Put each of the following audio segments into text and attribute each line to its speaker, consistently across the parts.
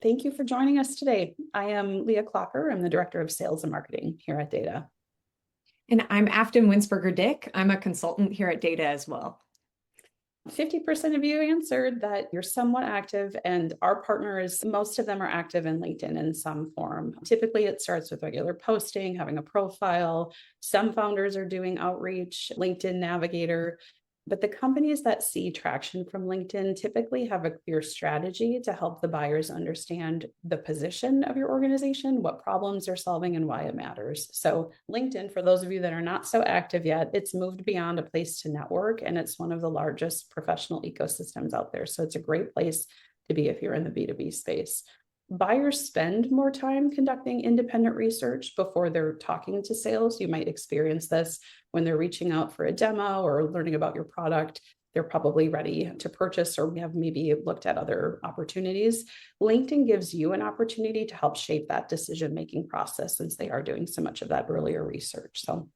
Speaker 1: Thank you for joining us today. I am Leah Clocker. I'm the Director of Sales and Marketing here at Dayta.
Speaker 2: And I'm Afton Winsberger-Dick. I'm a consultant here at Dayta as well.
Speaker 1: 50% of you answered that you're somewhat active, and our partners, most of them are active in LinkedIn in some form. Typically, it starts with regular posting, having a profile. Some founders are doing outreach, LinkedIn Navigator. But the companies that see traction from LinkedIn typically have a clear strategy to help the buyers understand the position of your organization, what problems they're solving, and why it matters. So LinkedIn, for those of you that are not so active yet, it's moved beyond a place to network, and it's one of the largest professional ecosystems out there. So it's a great place to be if you're in the B2B space. Buyers spend more time conducting independent research before they're talking to sales. You might experience this when they're reaching out for a demo or learning about your product. They're probably ready to purchase or have maybe looked at other opportunities. LinkedIn gives you an opportunity to help shape that decision-making process since they are doing so much of that earlier research. So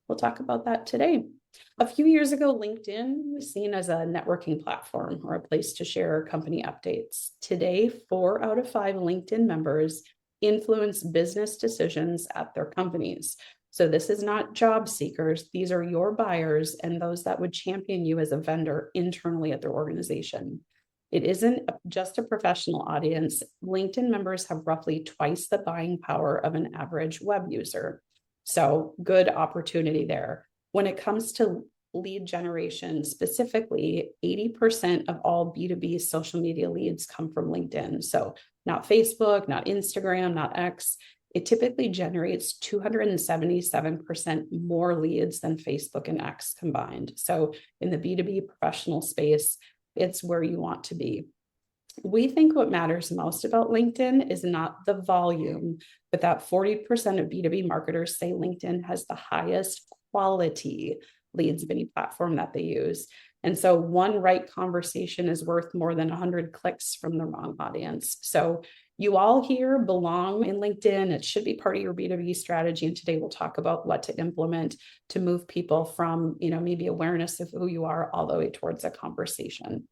Speaker 1: we'll talk about that today. A few years ago, LinkedIn was seen as a networking platform or a place to share company updates. Today, 4 out of 5 LinkedIn members influence business decisions at their companies. So this is not job seekers. These are your buyers and those that would champion you as a vendor internally at their organization. It isn't just a professional audience. LinkedIn members have roughly twice the buying power of an average web user. So good opportunity there. When it comes to lead generation, specifically, 80% of all B2B social media leads come from LinkedIn. So not Facebook, not Instagram, not X. It typically generates 277% more leads than Facebook and X combined. So in the B2B professional space, it's where you want to be. We think what matters most about LinkedIn is not the volume, but that 40% of B2B marketers say LinkedIn has the highest quality leads of any platform that they use. And so one right conversation is worth more than 100 clicks from the wrong audience. So you all here belong in LinkedIn. It should be part of your B2B strategy. And today we'll talk about what to implement to move people from, maybe awareness of who you are all the way towards a conversation.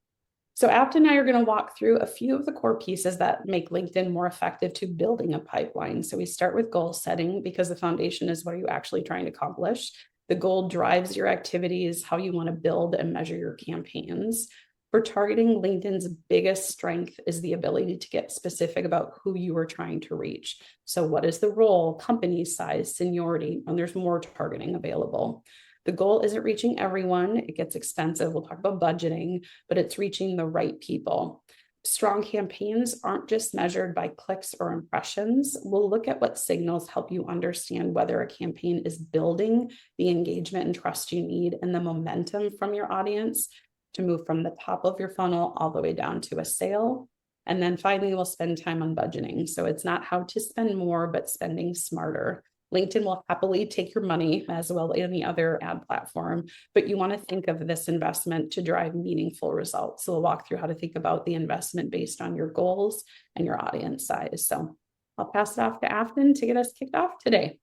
Speaker 1: So Apt and I are going to walk through a few of the core pieces that make LinkedIn more effective to building a pipeline. So we start with goal setting because the foundation is what are you actually trying to accomplish. The goal drives your activities, how you want to build and measure your campaigns. For targeting, LinkedIn's biggest strength is the ability to get specific about who you are trying to reach. So what is the role, company size, seniority, and there's more targeting available. The goal isn't reaching everyone. It gets expensive. We'll talk about budgeting, but it's reaching the right people. Strong campaigns aren't just measured by clicks or impressions. We'll look at what signals help you understand whether a campaign is building the engagement and trust you need and the momentum from your audience to move from the top of your funnel all the way down to a sale. And then finally, we'll spend time on budgeting. So it's not how to spend more, but spending smarter. LinkedIn will happily take your money as well as any other ad platform, but you want to think of this investment to drive meaningful results. So we'll walk through how to think about the investment based on your goals and your audience size. So I'll pass it off to Afton to get us kicked off today.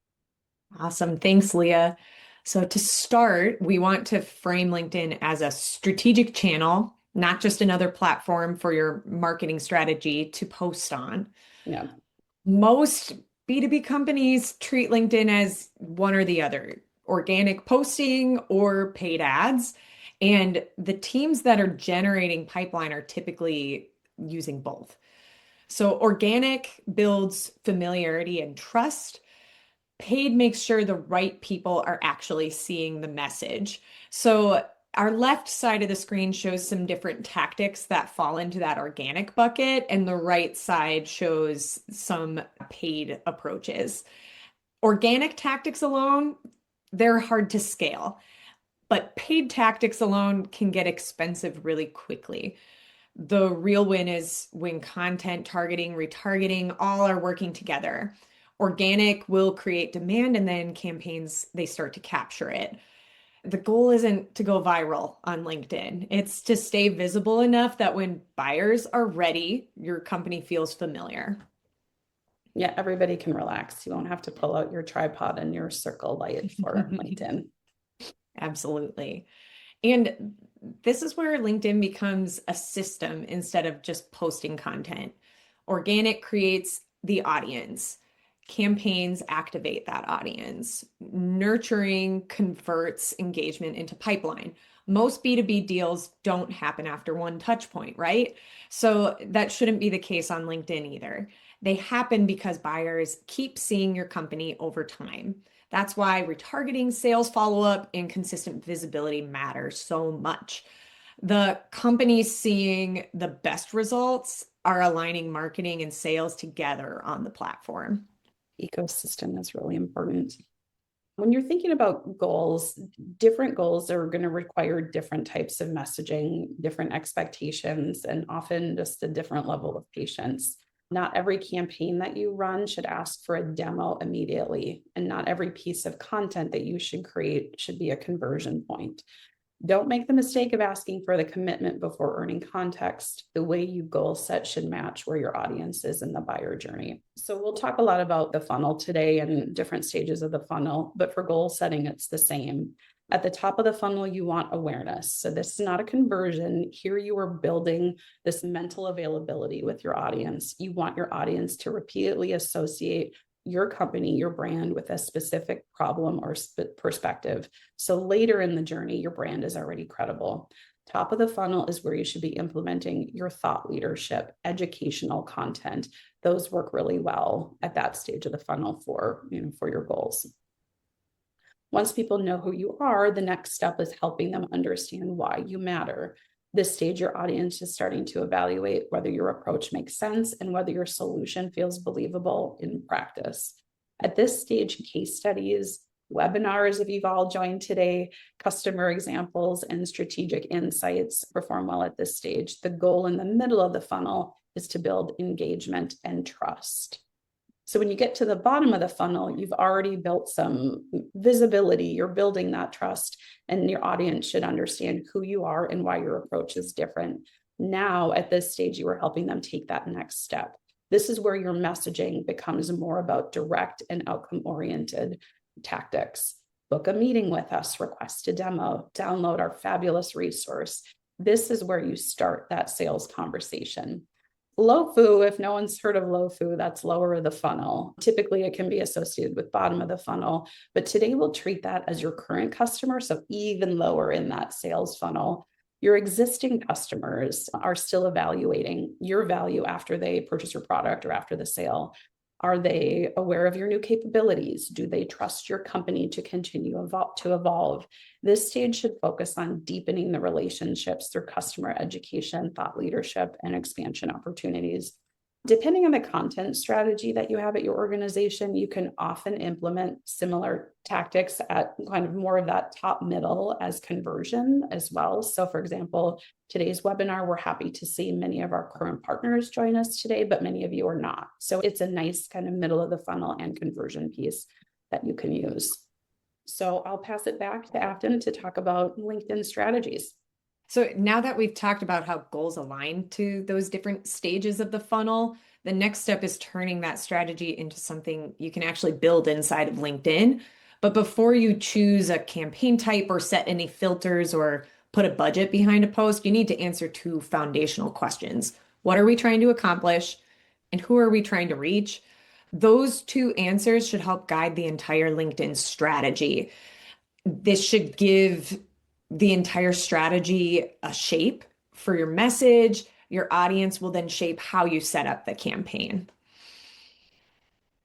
Speaker 2: Awesome. Thanks, Leah. So to start, we want to frame LinkedIn as a strategic channel, not just another platform for your marketing strategy to post on.
Speaker 1: Yeah.
Speaker 2: Most B2B companies treat LinkedIn as one or the other, organic posting or paid ads. And the teams that are generating pipeline are typically using both. So organic builds familiarity and trust. Paid makes sure the right people are actually seeing the message. So our left side of the screen shows some different tactics that fall into that organic bucket, and the right side shows some paid approaches. Organic tactics alone, they're hard to scale, but paid tactics alone can get expensive really quickly. The real win is when content, targeting, retargeting, all are working together. Organic will create demand, and then campaigns, they start to capture it. The goal isn't to go viral on LinkedIn. It's to stay visible enough that when buyers are ready, your company feels familiar.
Speaker 1: Yeah, everybody can relax. You won't have to pull out your tripod and your circle light for LinkedIn.
Speaker 2: Absolutely. And this is where LinkedIn becomes a system instead of just posting content. Organic creates the audience. Campaigns activate that audience. Nurturing converts engagement into pipeline. Most B2B deals don't happen after one touch point, right? So that shouldn't be the case on LinkedIn either. They happen because buyers keep seeing your company over time. That's why retargeting, sales follow-up, and consistent visibility matter so much. The companies seeing the best results are aligning marketing and sales together on the platform.
Speaker 1: Ecosystem is really important. When you're thinking about goals, different goals are going to require different types of messaging, different expectations, and often just a different level of patience. Not every campaign that you run should ask for a demo immediately, and not every piece of content that you should create should be a conversion point. Don't make the mistake of asking for the commitment before earning context. The way you goal set should match where your audience is in the buyer journey. So we'll talk a lot about the funnel today and different stages of the funnel, but for goal setting, it's the same. At the top of the funnel, you want awareness. So this is not a conversion. Here you are building this mental availability with your audience. You want your audience to repeatedly associate your company, your brand with a specific problem or perspective. So later in the journey, your brand is already credible. Top of the funnel is where you should be implementing your thought leadership, educational content. Those work really well at that stage of the funnel for your goals. Once people know who you are, the next step is helping them understand why you matter. This stage, your audience is starting to evaluate whether your approach makes sense and whether your solution feels believable in practice. At this stage, case studies, webinars, if you've all joined today, customer examples, and strategic insights perform well at this stage. The goal in the middle of the funnel is to build engagement and trust. So when you get to the bottom of the funnel, you've already built some visibility, you're building that trust, and your audience should understand who you are and why your approach is different. Now, at this stage, you are helping them take that next step. This is where your messaging becomes more about direct and outcome-oriented tactics. Book a meeting with us, request a demo, download our fabulous resource. This is where you start that sales conversation. LOFU, if no one's heard of LOFU, that's lower of the funnel. Typically, it can be associated with bottom of the funnel, but today we'll treat that as your current customer, so even lower in that sales funnel. Your existing customers are still evaluating your value after they purchase your product or after the sale. Are they aware of your new capabilities? Do they trust your company to continue to evolve? This stage should focus on deepening the relationships through customer education, thought leadership, and expansion opportunities. Depending on the content strategy that you have at your organization, you can often implement similar tactics at kind of more of that top middle as conversion as well. So for example, today's webinar, we're happy to see many of our current partners join us today, but many of you are not. So it's a nice kind of middle of the funnel and conversion piece that you can use. So I'll pass it back to Afton to talk about LinkedIn strategies.
Speaker 2: So now that we've talked about how goals align to those different stages of the funnel, the next step is turning that strategy into something you can actually build inside of LinkedIn. But before you choose a campaign type or set any filters or put a budget behind a post, you need to answer two foundational questions. What are we trying to accomplish? And who are we trying to reach? Those two answers should help guide the entire LinkedIn strategy. This should give the entire strategy a shape for your message. Your audience will then shape how you set up the campaign.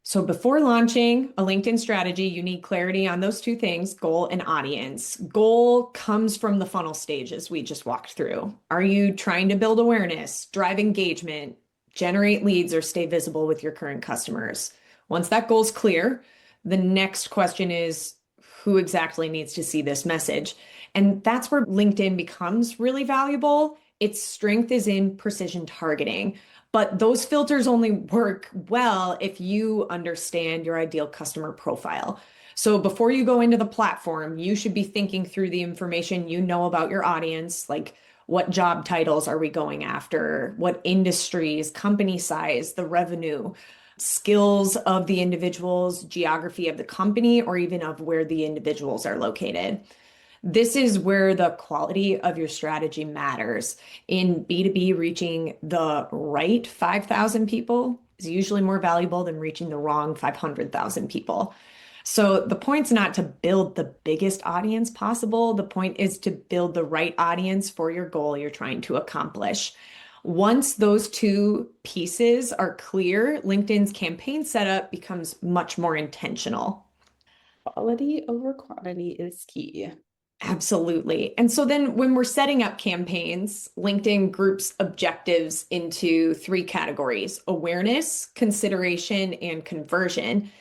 Speaker 2: So before launching a LinkedIn strategy, you need clarity on those two things, goal and audience. Goal comes from the funnel stages we just walked through. Are you trying to build awareness, drive engagement, generate leads, or stay visible with your current customers? Once that goal is clear, the next question is, who exactly needs to see this message? And that's where LinkedIn becomes really valuable. Its strength is in precision targeting, but those filters only work well if you understand your ideal customer profile. So before you go into the platform, you should be thinking through the information you know about your audience, like what job titles are we going after, what industries, company size, the revenue, skills of the individuals, geography of the company, or even of where the individuals are located. This is where the quality of your strategy matters. In B2B, reaching the right 5,000 people is usually more valuable than reaching the wrong 500,000 people. So the point's not to build the biggest audience possible. The point is to build the right audience for your goal you're trying to accomplish. Once those two pieces are clear, LinkedIn's campaign setup becomes much more intentional.
Speaker 1: Quality over quantity is key.
Speaker 2: Absolutely. And so then when we're setting up campaigns, LinkedIn groups objectives into three categories: awareness, consideration, and conversion.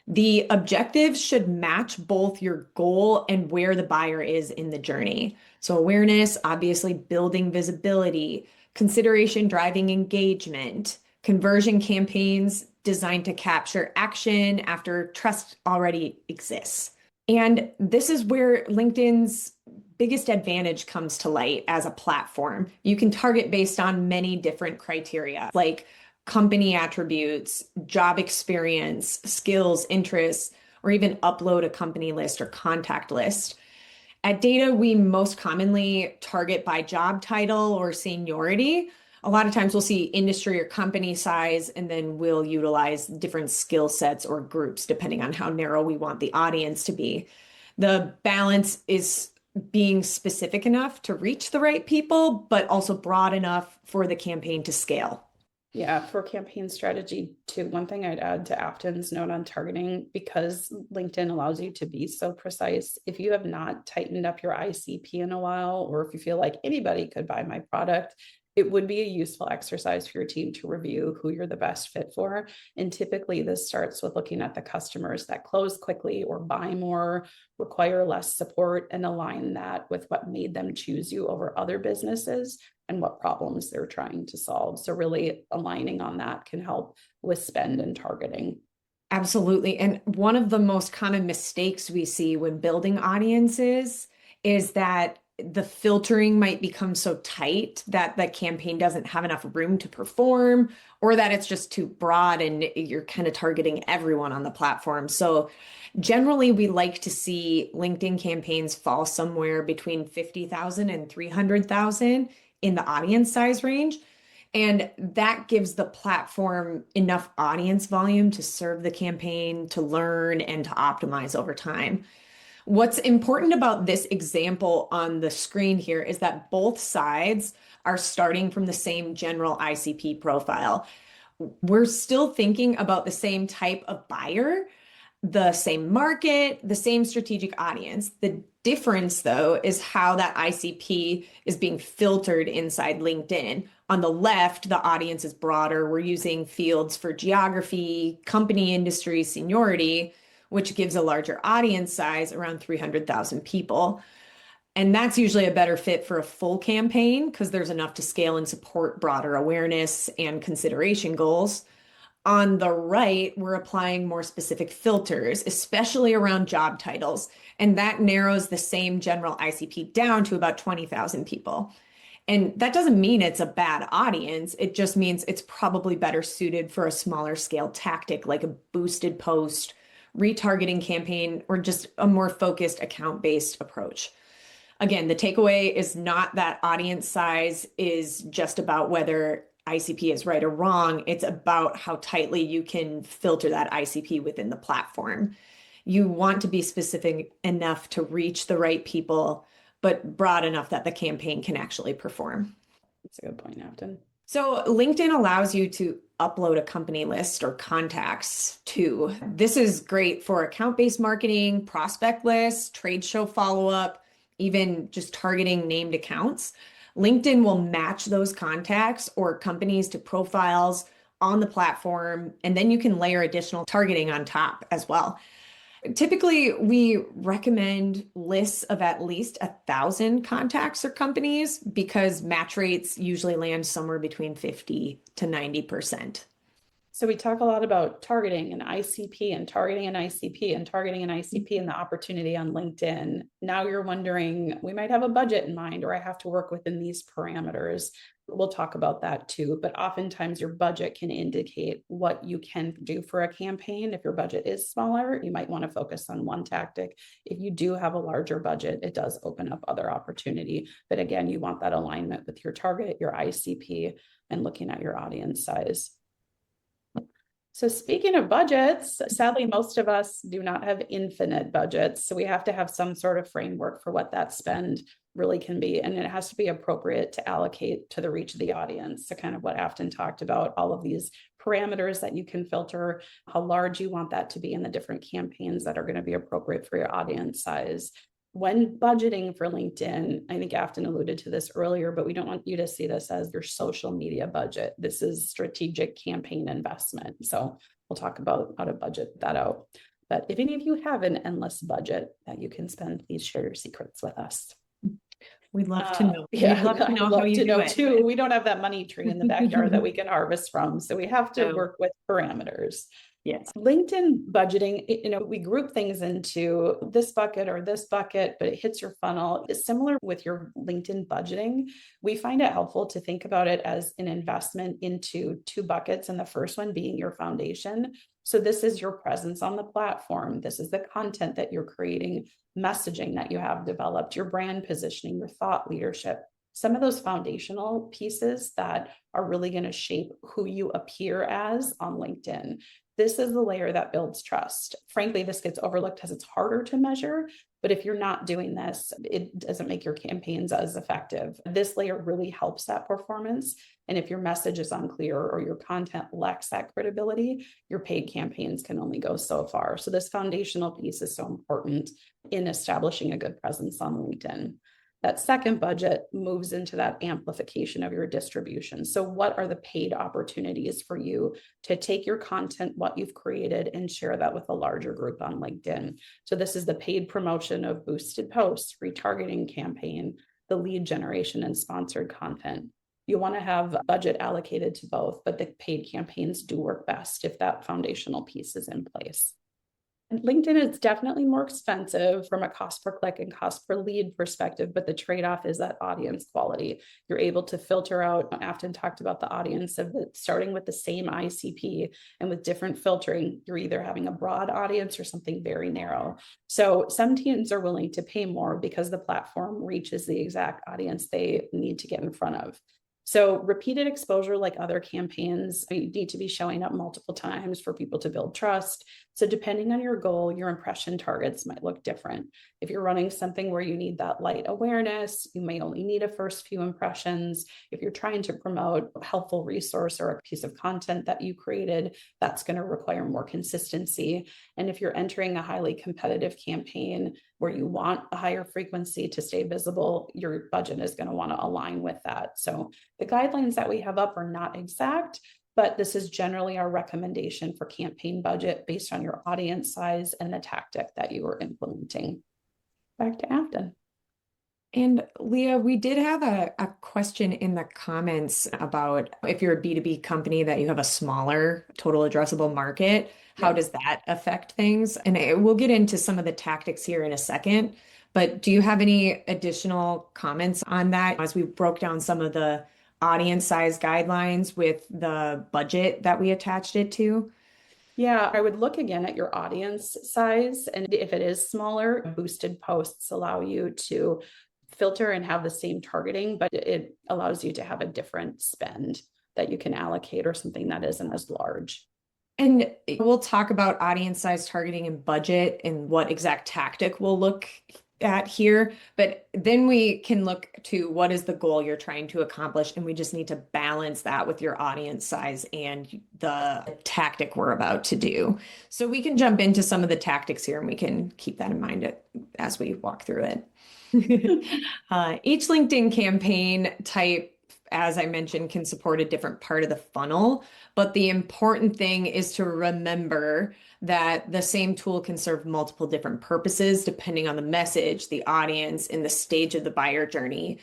Speaker 2: The objectives should match both your goal and where the buyer is in the journey. So, awareness, obviously building visibility; consideration, driving engagement; conversion campaigns designed to capture action after trust already exists. And this is where LinkedIn's biggest advantage comes to light as a platform. You can target based on many different criteria, like company attributes, job experience, skills, interests, or even upload a company list or contact list. At Dayta, we most commonly target by job title or seniority. A lot of times we'll see industry or company size, and then we'll utilize different skill sets or groups depending on how narrow we want the audience to be. The balance is being specific enough to reach the right people, but also broad enough for the campaign to scale.
Speaker 1: Yeah, for campaign strategy too, one thing I'd add to Afton's note on targeting, because LinkedIn allows you to be so precise, if you have not tightened up your ICP in a while, or if you feel like anybody could buy my product, it would be a useful exercise for your team to review who you're the best fit for. And typically this starts with looking at the customers that close quickly or buy more, require less support, and align that with what made them choose you over other businesses and what problems they're trying to solve. So really aligning on that can help with spend and targeting.
Speaker 2: Absolutely. And one of the most common mistakes we see when building audiences is that the filtering might become so tight that the campaign doesn't have enough room to perform, or that it's just too broad and you're kind of targeting everyone on the platform. So generally, we like to see LinkedIn campaigns fall somewhere between 50,000 and 300,000 in the audience size range. And that gives the platform enough audience volume to serve the campaign, to learn, and to optimize over time. What's important about this example on the screen here is that both sides are starting from the same general ICP profile. We're still thinking about the same type of buyer, the same market, the same strategic audience. The difference, though, is how that ICP is being filtered inside LinkedIn. On the left, the audience is broader. We're using fields for geography, company, industry, seniority, which gives a larger audience size, around 300,000 people. And that's usually a better fit for a full campaign because there's enough to scale and support broader awareness and consideration goals. On the right, we're applying more specific filters, especially around job titles, and that narrows the same general ICP down to about 20,000 people. And that doesn't mean it's a bad audience. It just means it's probably better suited for a smaller scale tactic like a boosted post, retargeting campaign, or just a more focused account-based approach. Again, the takeaway is not that audience size is just about whether ICP is right or wrong. It's about how tightly you can filter that ICP within the platform. You want to be specific enough to reach the right people, but broad enough that the campaign can actually perform.
Speaker 1: That's a good point, Afton.
Speaker 2: So LinkedIn allows you to upload a company list or contacts too. This is great for account-based marketing, prospect lists, trade show follow-up, even just targeting named accounts. LinkedIn will match those contacts or companies to profiles on the platform, and then you can layer additional targeting on top as well. Typically, we recommend lists of at least 1,000 contacts or companies because match rates usually land somewhere between 50 to 90%.
Speaker 1: So we talk a lot about targeting an ICP and targeting an ICP and targeting an ICP and the opportunity on LinkedIn. Now you're wondering, we might have a budget in mind, or I have to work within these parameters. We'll talk about that too, but oftentimes your budget can indicate what you can do for a campaign. If your budget is smaller, you might want to focus on one tactic. If you do have a larger budget, it does open up other opportunity. But again, you want that alignment with your target, your ICP, and looking at your audience size. So speaking of budgets, sadly, most of us do not have infinite budgets. So we have to have some sort of framework for what that spend really can be. And it has to be appropriate to allocate to the reach of the audience. So kind of what Afton talked about, all of these parameters that you can filter, how large you want that to be in the different campaigns that are going to be appropriate for your audience size. When budgeting for LinkedIn, I think Afton alluded to this earlier, but we don't want you to see this as your social media budget. This is strategic campaign investment. So we'll talk about how to budget that out. But if any of you have an endless budget that you can spend, please share your secrets with us.
Speaker 2: We'd love to know.
Speaker 1: Yeah,
Speaker 2: We'd love to know how you do it.
Speaker 1: too. We don't have that money tree in the backyard that we can harvest from. So we have to work with parameters.
Speaker 2: Yes.
Speaker 1: LinkedIn budgeting, we group things into this bucket or this bucket, but it hits your funnel. It's similar with your LinkedIn budgeting. We find it helpful to think about it as an investment into two buckets, and the first one being your foundation. So this is your presence on the platform. This is the content that you're creating, messaging that you have developed, your brand positioning, your thought leadership. Some of those foundational pieces that are really going to shape who you appear as on LinkedIn. This is the layer that builds trust. Frankly, this gets overlooked because it's harder to measure, but if you're not doing this, it doesn't make your campaigns as effective. This layer really helps that performance. And if your message is unclear or your content lacks that credibility, your paid campaigns can only go so far. So this foundational piece is so important in establishing a good presence on LinkedIn. That second budget moves into that amplification of your distribution. So what are the paid opportunities for you to take your content, what you've created, and share that with a larger group on LinkedIn? So this is the paid promotion of boosted posts, retargeting campaign, the lead generation, and sponsored content. You want to have budget allocated to both, but the paid campaigns do work best if that foundational piece is in place. LinkedIn is definitely more expensive from a cost per click and cost per lead perspective, but the trade-off is that audience quality. You're able to filter out, Afton talked about the audience of starting with the same ICP and with different filtering, you're either having a broad audience or something very narrow. So some teams are willing to pay more because the platform reaches the exact audience they need to get in front of. So repeated exposure, like other campaigns, you need to be showing up multiple times for people to build trust. So depending on your goal, your impression targets might look different. If you're running something where you need that light awareness, you may only need a first few impressions. If you're trying to promote a helpful resource or a piece of content that you created, that's going to require more consistency. And if you're entering a highly competitive campaign where you want a higher frequency to stay visible, your budget is going to want to align with that. So the guidelines that we have up are not exact, but this is generally our recommendation for campaign budget based on your audience size and the tactic that you are implementing. Back to Afton.
Speaker 2: And Leah, we did have a question in the comments about if you're a B2B company that you have a smaller total addressable market, how does that affect things? And we'll get into some of the tactics here in a second, but do you have any additional comments on that as we broke down some of the audience size guidelines with the budget that we attached it to?
Speaker 1: Yeah, I would look again at your audience size. And if it is smaller, boosted posts allow you to filter and have the same targeting, but it allows you to have a different spend that you can allocate or something that isn't as large.
Speaker 2: And we'll talk about audience size targeting and budget and what exact tactic we'll look at here, but then we can look to what is the goal you're trying to accomplish, and we just need to balance that with your audience size and the tactic we're about to do. So we can jump into some of the tactics here and we can keep that in mind as we walk through it. Each LinkedIn campaign type, as I mentioned, can support a different part of the funnel, but the important thing is to remember that the same tool can serve multiple different purposes depending on the message, the audience, and the stage of the buyer journey.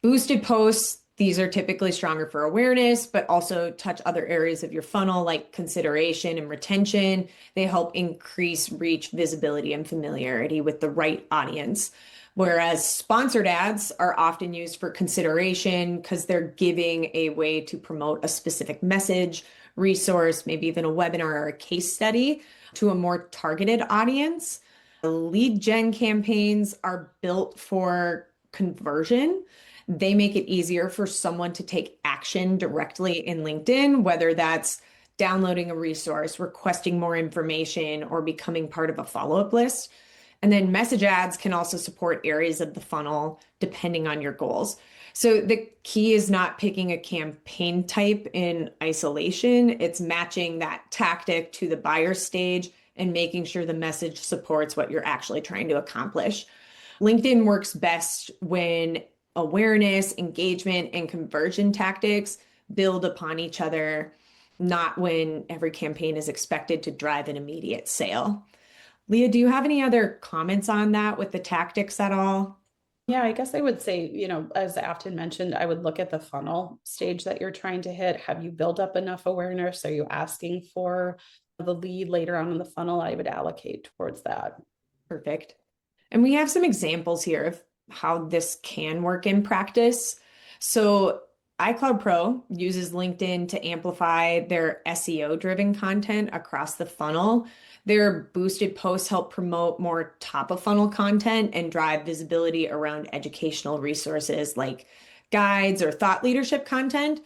Speaker 2: Boosted posts These are typically stronger for awareness, but also touch other areas of your funnel like consideration and retention. They help increase reach, visibility, and familiarity with the right audience. Whereas sponsored ads are often used for consideration because they're giving a way to promote a specific message, resource, maybe even a webinar or a case study to a more targeted audience. Lead gen campaigns are built for conversion. They make it easier for someone to take action directly in LinkedIn, whether that's downloading a resource, requesting more information, or becoming part of a follow-up list. And then message ads can also support areas of the funnel depending on your goals. So the key is not picking a campaign type in isolation. It's matching that tactic to the buyer stage and making sure the message supports what you're actually trying to accomplish. LinkedIn works best when awareness, engagement, and conversion tactics build upon each other, not when every campaign is expected to drive an immediate sale. Leah, do you have any other comments on that with the tactics at all?
Speaker 1: Yeah, I guess I would say, as Afton mentioned, I would look at the funnel stage that you're trying to hit. Have you built up enough awareness? Are you asking for the lead later on in the funnel? I would allocate towards that.
Speaker 2: Perfect. And we have some examples here of how this can work in practice. So iCloud Pro uses LinkedIn to amplify their SEO-driven content across the funnel. Their boosted posts help promote more top-of-funnel content and drive visibility around educational resources like guides or thought leadership content.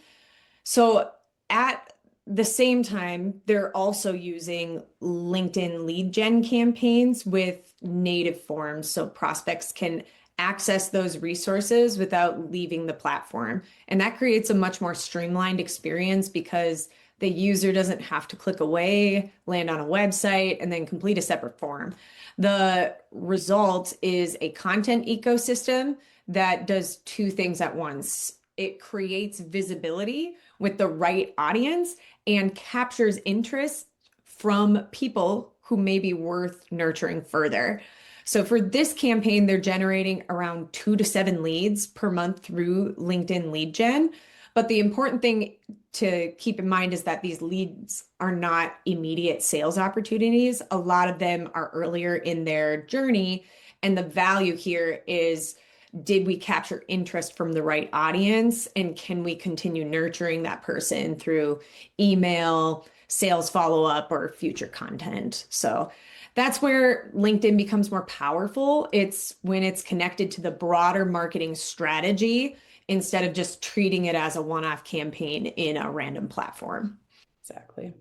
Speaker 2: So at the same time, they're also using LinkedIn lead gen campaigns with native forms so prospects can access those resources without leaving the platform. And that creates a much more streamlined experience because the user doesn't have to click away, land on a website, and then complete a separate form. The result is a content ecosystem that does two things at once. It creates visibility with the right audience and captures interest from people who may be worth nurturing further. So for this campaign, they're generating around 2 to 7 leads per month through LinkedIn lead gen. But the important thing to keep in mind is that these leads are not immediate sales opportunities. A lot of them are earlier in their journey. And the value here is, did we capture interest from the right audience? And can we continue nurturing that person through email, sales follow-up, or future content? So that's where LinkedIn becomes more powerful. It's when it's connected to the broader marketing strategy instead of just treating it as a one-off campaign in a random platform.
Speaker 1: Exactly.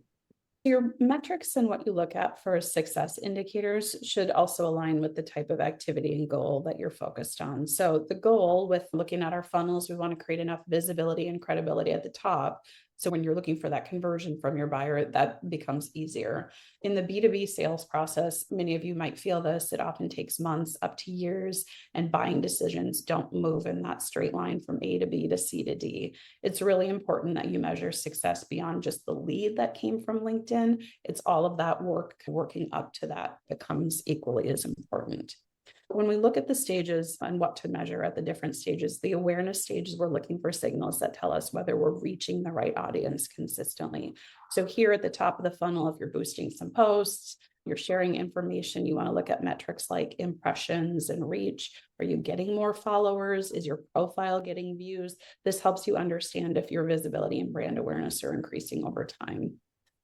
Speaker 1: Your metrics and what you look at for success indicators should also align with the type of activity and goal that you're focused on. So the goal with looking at our funnels, we want to create enough visibility and credibility at the top. So when you're looking for that conversion from your buyer, that becomes easier. In the B2B sales process, many of you might feel this, it often takes months up to years, and buying decisions don't move in that straight line from A to B to C to D. It's really important that you measure success beyond just the lead that came from LinkedIn. It's all of that work working up to that becomes equally as important. When we look at the stages and what to measure at the different stages, the awareness stages, we're looking for signals that tell us whether we're reaching the right audience consistently. So here at the top of the funnel, if you're boosting some posts, you're sharing information, you want to look at metrics like impressions and reach. Are you getting more followers? Is your profile getting views? This helps you understand if your visibility and brand awareness are increasing over time.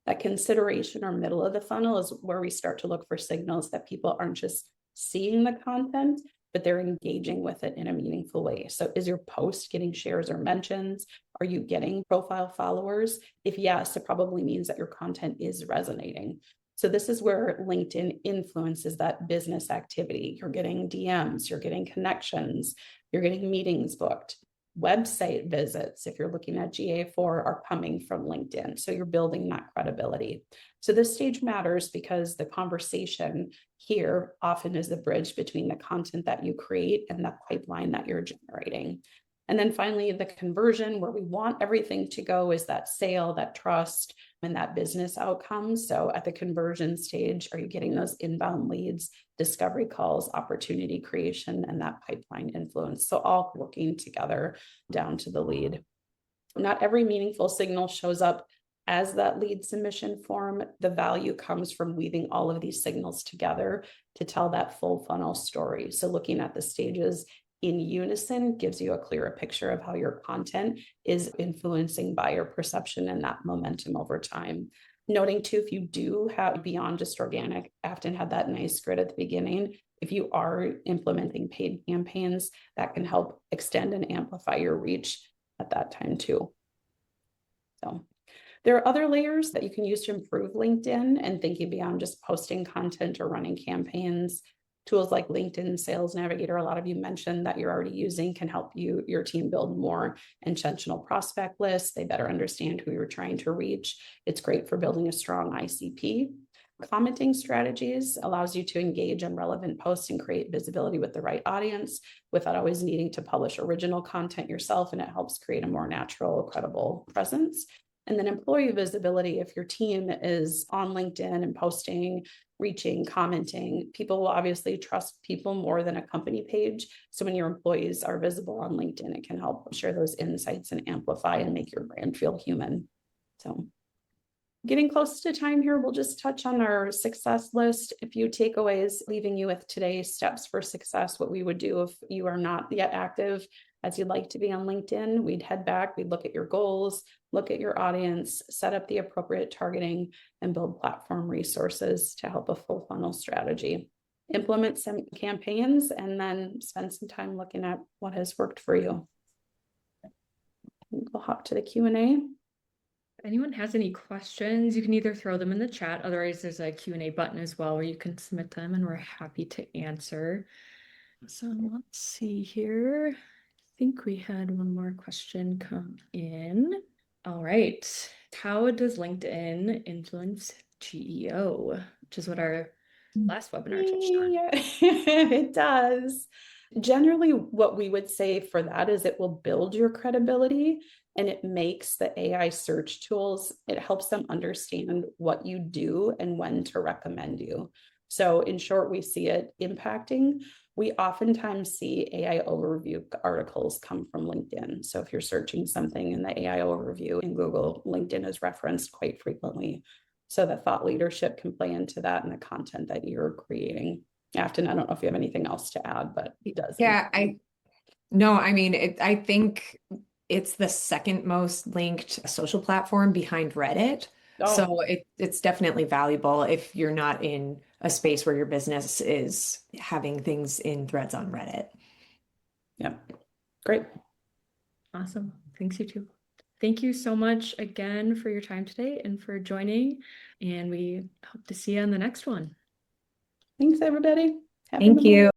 Speaker 1: That consideration or middle of the funnel is where we start to look for signals that people aren't just seeing the content, but they're engaging with it in a meaningful way. So is your post getting shares or mentions? Are you getting profile followers? If yes, it probably means that your content is resonating. So this is where LinkedIn influences that business activity. You're getting DMs, you're getting connections, you're getting meetings booked. Website visits, if you're looking at GA4, are coming from LinkedIn. So you're building that credibility. So this stage matters because the conversation here often is the bridge between the content that you create and the pipeline that you're generating. And then finally, the conversion, where we want everything to go, is that sale, that trust, and that business outcome. So at the conversion stage, are you getting those inbound leads, discovery calls, opportunity creation, and that pipeline influence? So all working together down to the lead. Not every meaningful signal shows up as that lead submission form. The value comes from weaving all of these signals together to tell that full funnel story. So looking at the stages in unison gives you a clearer picture of how your content is influencing buyer perception and that momentum over time. Noting too, if you do have beyond just organic, Afton had that nice grid at the beginning. If you are implementing paid campaigns, that can help extend and amplify your reach at that time too. So there are other layers that you can use to improve LinkedIn, and thinking beyond just posting content or running campaigns. Tools like LinkedIn Sales Navigator, a lot of you mentioned that you're already using, can help your team build more intentional prospect lists. They better understand who you're trying to reach. It's great for building a strong ICP. Commenting strategies allows you to engage in relevant posts and create visibility with the right audience without always needing to publish original content yourself, and it helps create a more natural, credible presence. And then employee visibility, if your team is on LinkedIn and posting, reaching, commenting, people will obviously trust people more than a company page. So when your employees are visible on LinkedIn, it can help share those insights and amplify and make your brand feel human. So getting close to time here, we'll just touch on our success list. A few takeaways, leaving you with today's steps for success, what we would do if you are not yet active as you'd like to be on LinkedIn. We'd head back, we'd look at your goals, look at your audience, set up the appropriate targeting, and build platform resources to help a full funnel strategy. Implement some campaigns, and then spend some time looking at what has worked for you. We'll hop to the Q&A.
Speaker 3: If anyone has any questions, you can either throw them in the chat. Otherwise, there's a Q&A button as well where you can submit them, and we're happy to answer. So let's see here. I think we had one more question come in. All right. How does LinkedIn influence GEO, which is what our last webinar touched on?
Speaker 1: Yeah, it does. Generally, what we would say for that is it will build your credibility, and it makes the AI search tools, it helps them understand what you do and when to recommend you. So in short, we see it impacting. We oftentimes see AI overview articles come from LinkedIn. So if you're searching something in the AI overview in Google, LinkedIn is referenced quite frequently. So the thought leadership can play into that and the content that you're creating. Afton, I don't know if you have anything else to add, but it does.
Speaker 2: Yeah, I think it's the second most linked social platform behind Reddit.
Speaker 1: Oh.
Speaker 2: So it's definitely valuable if you're not in a space where your business is having things in threads on Reddit.
Speaker 1: Yeah, great.
Speaker 3: Awesome. Thanks, you too. Thank you so much again for your time today and for joining. And we hope to see you on the next one.
Speaker 1: Thanks, everybody.
Speaker 2: Thank you.